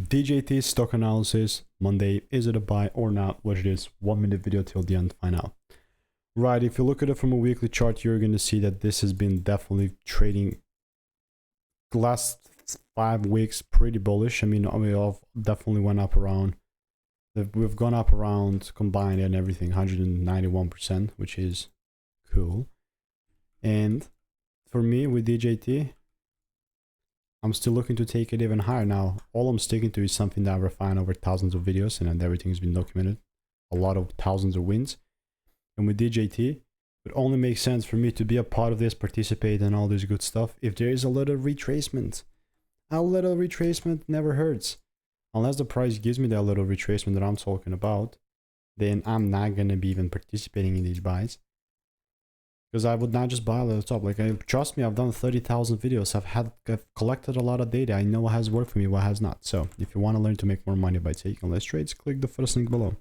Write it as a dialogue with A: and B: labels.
A: DJT stock analysis Monday. Is it a buy or not? What it is? 1 minute video till the end to find out. Right, if you look at it from a weekly chart, you're going to see that this has been definitely trading the last 5 weeks pretty bullish. I mean, we all definitely went up around. We've gone up around combined and everything 191%, which is cool. And for me with DJT, I'm still looking to take it even higher. Now, all I'm sticking to is something that I've refined over thousands of videos and everything's been documented. A lot of thousands of wins. And with DJT, it only makes sense for me to be a part of this, participate and all this good stuff if there is a little retracement. A little retracement never hurts. Unless the price gives me that little retracement that I'm talking about, then I'm not going to be even participating in these buys. Because I would not just buy at the top. Like, trust me, I've done 30,000 videos. I've collected a lot of data. I know what has worked for me, what has not. So if you want to learn to make more money by taking less trades, click the first link below.